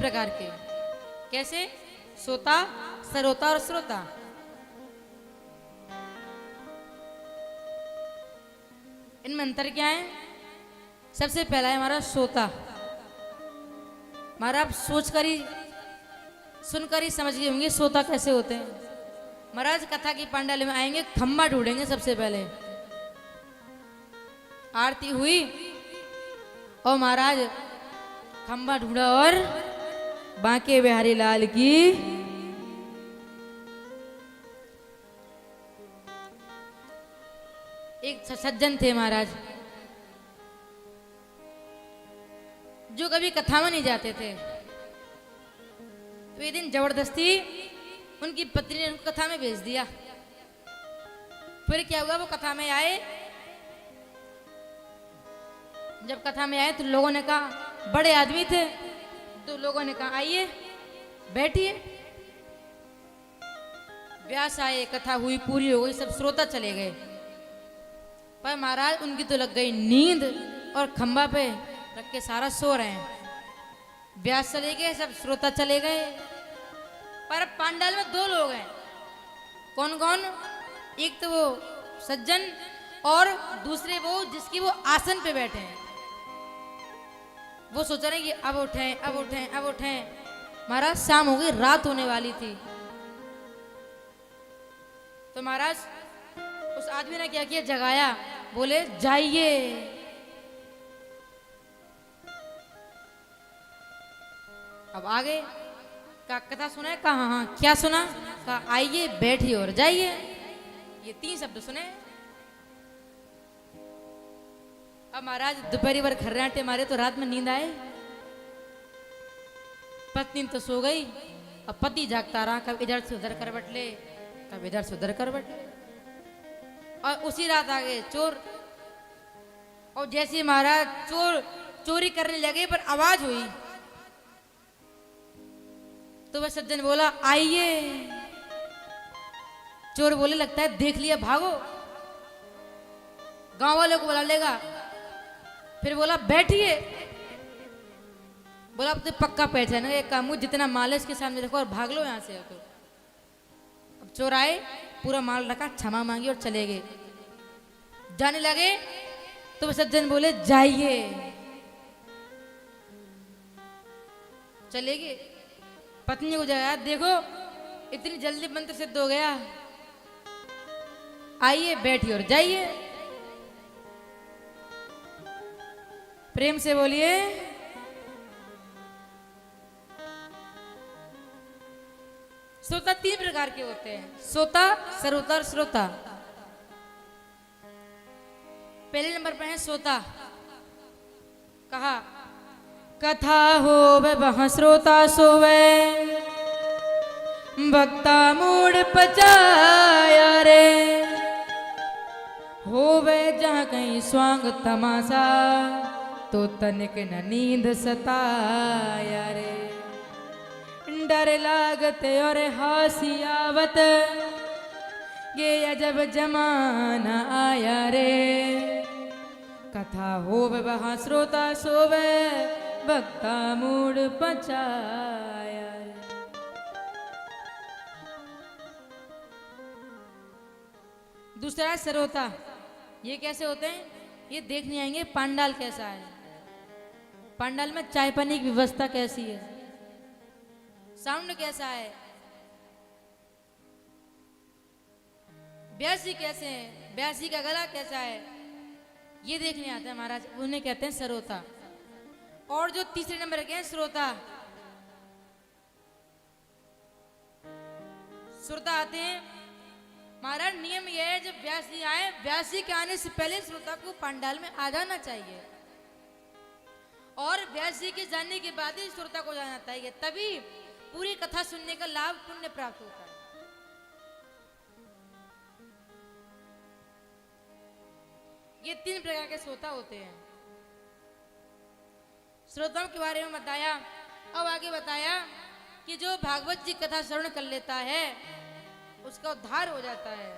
प्रकार के। कैसे? सोता, सरोता और श्रोता। इनमें अंतर क्या है? सबसे पहला है हमारा सोता। हमारा आप सोच कर ही सुनकर ही समझ गए होंगे सोता कैसे होते हैं। महाराज कथा की पांडाली में आएंगे, खम्बा ढूंढेंगे सबसे पहले। आरती हुई और महाराज खम्बा ढूंढा और बांके बिहारी लाल की। एक सज्जन थे महाराज, जो कभी कथा में नहीं जाते थे। तो एक दिन जबरदस्ती उनकी पत्नी ने उनको कथा में भेज दिया। फिर क्या हुआ, वो कथा में आए। जब कथा में आए तो लोगों ने कहा, बड़े आदमी थे, तो लोगों ने कहा आइए बैठिए। व्यास आए, कथा हुई, पूरी हो गई, सब श्रोता चले गए। पर महाराज उनकी तो लग गई नींद और खंबा पे रख के सारा सो रहे हैं। व्यास चले गए, सब श्रोता चले गए। पर पांडाल में दो लोग हैं। कौन कौन? एक तो वो सज्जन और दूसरे वो जिसकी वो आसन पे बैठे हैं। वो सोच रहे हैं कि अब उठें, अब उठें, अब उठें। महाराज शाम हो गई, रात होने वाली थी। तो महाराज उस आदमी ने क्या किया, जगाया, बोले जाइए। अब आगे का कथा सुना है? कहा हाँ। क्या सुना? कहा आइए बैठिए और जाइए। ये 3 शब्द सुने। अब महाराज दोपहरी भर खर्राटे मारे तो रात में नींद आए। पत्नी तो सो गई, अब पति जागता रहा, कब इधर से उधर करवट ले, कब इधर से उधर करवट ले। और उसी रात आ गए चोर। और जैसे महाराज चोर चोरी करने लगे, पर आवाज हुई तो वह सज्जन बोला आइए। चोर बोले लगता है देख लिया, भागो, गांव वालों को बुला लेगा। फिर बोला बैठिए। बोला अब तो पक्का पहचान एक काम, जितना माल है इसके सामने रखो और भाग लो यहां से। तो अब चोर आए, पूरा माल रखा, क्षमा मांगी और चले गए। जाने लगे तो वह सज्जन बोले जाइए। चले गए। पत्नी को जगाया, देखो इतनी जल्दी मंत्र सिद्ध हो गया, आइए बैठिए और जाइए। प्रेम से बोलिए। श्रोता 3 प्रकार के होते हैं, सोता, सरोता और श्रोता। पहले नंबर पर है सोता। कहा कथा होवे वहाँ श्रोता सोवे, वक्ता मूड पचाया रे। होवे जहाँ कहीं स्वांग तमाशा, तो तनिक न नींद सताया रे। डर लागते और हंसी आवत, ये अजब जमाना आया रे। कथा होवे वहाँ श्रोता सोवे, वक्ता मूड पचाया। दूसरा है सरोता। ये कैसे होते हैं? ये देखने आएंगे पांडाल कैसा है, पांडाल में चाय पानी की व्यवस्था कैसी है, साउंड कैसा है, ब्यासी कैसे हैं, ब्यासी का गला कैसा है, ये देखने आते हैं महाराज। उन्हें कहते हैं सरोता। और जो तीसरे नंबर के हैं श्रोता। श्रोता आते हैं महाराज, नियम यह है जब व्यासी आए, व्यासी के आने से पहले श्रोता को पंडाल में आ जाना चाहिए, और व्यासी के जाने के बाद ही श्रोता को जाना चाहिए, तभी पूरी कथा सुनने का लाभ पुण्य प्राप्त होता है। ये 3 प्रकार के श्रोता होते हैं। श्रोताओं के बारे में बताया। अब आगे बताया कि जो भागवत जी कथा श्रवण कर लेता है उसका उद्धार हो जाता है।